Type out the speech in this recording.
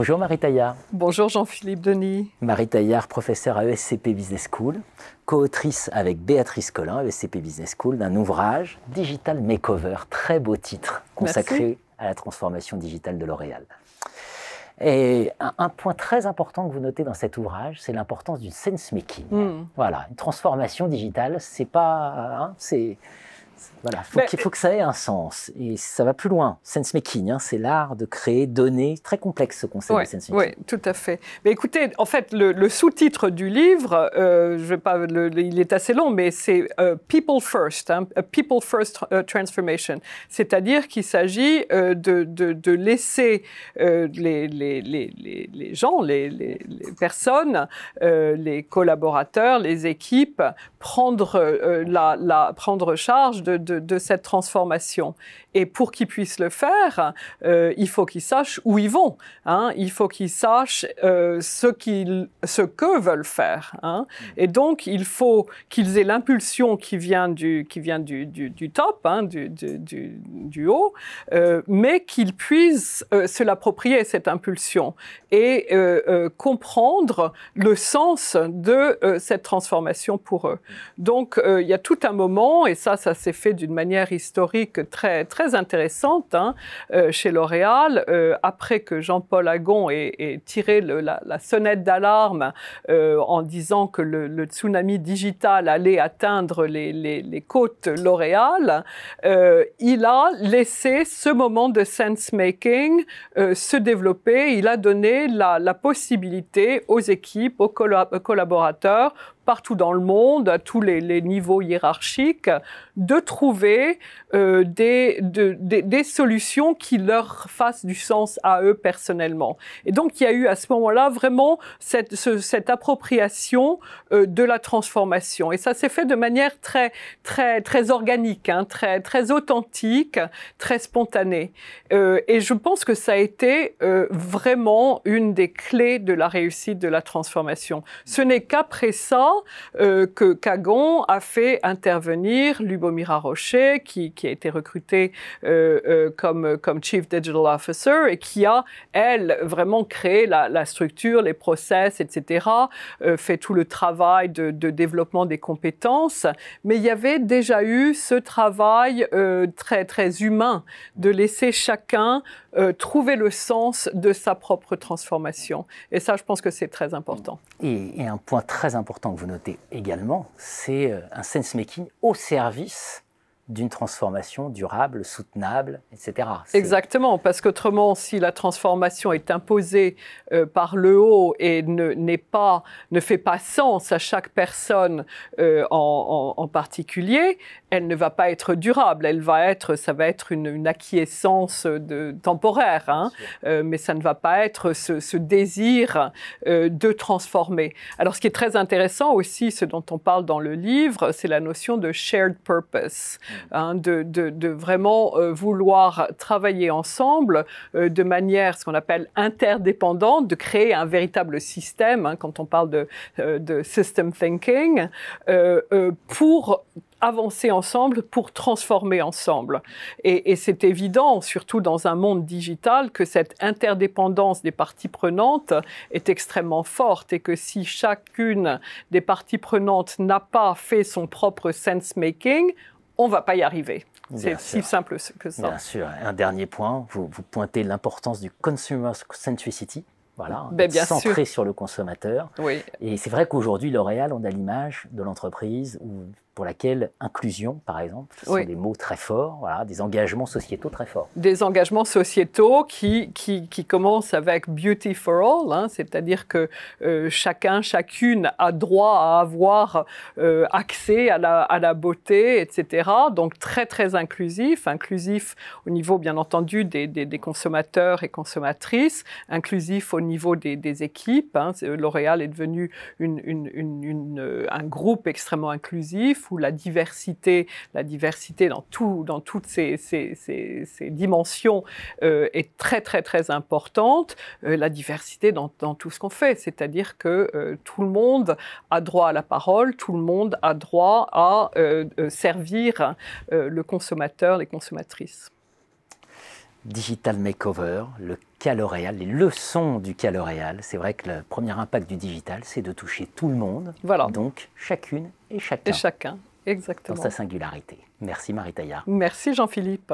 Bonjour Marie Taillard. Bonjour Jean-Philippe Denis. Marie Taillard, professeure à ESCP Business School, co-autrice avec Béatrice Collin, ESCP Business School, d'un ouvrage Digital Makeover, très beau titre, consacré à la transformation digitale de L'Oréal. Et un point très important que vous notez dans cet ouvrage, c'est l'importance du sense-making. Voilà, une transformation digitale, c'est pas... Voilà, il faut que ça ait un sens. Et ça va plus loin. Sense-making, c'est l'art de créer, donner. Très complexe ce concept de sense-making. Oui, tout à fait. Mais écoutez, en fait, le sous-titre du livre, il est assez long, mais c'est People First, People First Transformation. C'est-à-dire qu'il s'agit de laisser les gens, les personnes, les collaborateurs, les équipes prendre charge de cette transformation. Et pour qu'ils puissent le faire, il faut qu'ils sachent où ils vont. Il faut qu'ils sachent ce que veulent faire. Et donc, il faut qu'ils aient l'impulsion qui vient du top, du haut, mais qu'ils puissent se l'approprier, cette impulsion, et comprendre le sens de cette transformation pour eux. Donc, il y a tout un moment, et ça s'est fait d'une manière historique très intéressante chez L'Oréal, après que Jean-Paul Agon ait tiré la sonnette d'alarme en disant que le tsunami digital allait atteindre les côtes L'Oréal, il a laissé ce moment de sense-making se développer. Il a donné la possibilité aux équipes, aux collaborateurs, partout dans le monde, à tous les niveaux hiérarchiques, de trouver des solutions qui leur fassent du sens à eux personnellement. Et donc, il y a eu à ce moment-là vraiment cette appropriation de la transformation. Et ça s'est fait de manière très organique, très authentique, très spontanée. Et je pense que ça a été vraiment une des clés de la réussite de la transformation. Ce n'est qu'après ça qu'Agon a fait intervenir Lubomira Rocher, qui a été recrutée comme Chief Digital Officer et qui a, elle, vraiment créé la structure, les process, etc., fait tout le travail de développement des compétences. Mais il y avait déjà eu ce travail très humain de laisser chacun trouver le sens de sa propre transformation. Et ça, je pense que c'est très important. Et un point très important que vous notez également, c'est un sense-making au service d'une transformation durable, soutenable, etc. Exactement, parce qu'autrement, si la transformation est imposée par le haut et ne fait pas sens à chaque personne en particulier, elle ne va pas être durable. Ça va être une acquiescence temporaire, mais ça ne va pas être ce désir de transformer. Alors, ce qui est très intéressant aussi, ce dont on parle dans le livre, c'est la notion de shared purpose. De vraiment vouloir travailler ensemble de manière, ce qu'on appelle interdépendante, de créer un véritable système, quand on parle de system thinking, pour avancer ensemble, pour transformer ensemble. Et c'est évident, surtout dans un monde digital, que cette interdépendance des parties prenantes est extrêmement forte et que si chacune des parties prenantes n'a pas fait son propre sense-making, on ne va pas y arriver. C'est si simple que ça. Bien sûr. Un dernier point, vous pointez l'importance du consumer centricity. Voilà, centré sur le consommateur. Oui. Et c'est vrai qu'aujourd'hui, L'Oréal, on a l'image de l'entreprise pour laquelle inclusion, par exemple, ce sont des mots très forts, voilà, des engagements sociétaux très forts. Des engagements sociétaux qui commencent avec Beauty for All, c'est-à-dire que chacune a droit à avoir accès à la beauté, etc. Donc très inclusif au niveau, bien entendu, des consommateurs et consommatrices, inclusif au niveau des équipes. L'Oréal est devenu un groupe extrêmement inclusif, où la diversité dans toutes ces dimensions est très importante. La diversité dans tout ce qu'on fait, c'est-à-dire que tout le monde a droit à la parole, tout le monde a droit à servir le consommateur, les consommatrices. Digital Makeover, le cas L'Oréal, les leçons du cas L'Oréal. C'est vrai que le premier impact du digital, c'est de toucher tout le monde. Voilà. Donc, chacune et chacun. Et chacun, exactement. Dans sa singularité. Merci Marie Taillard. Merci Jean-Philippe.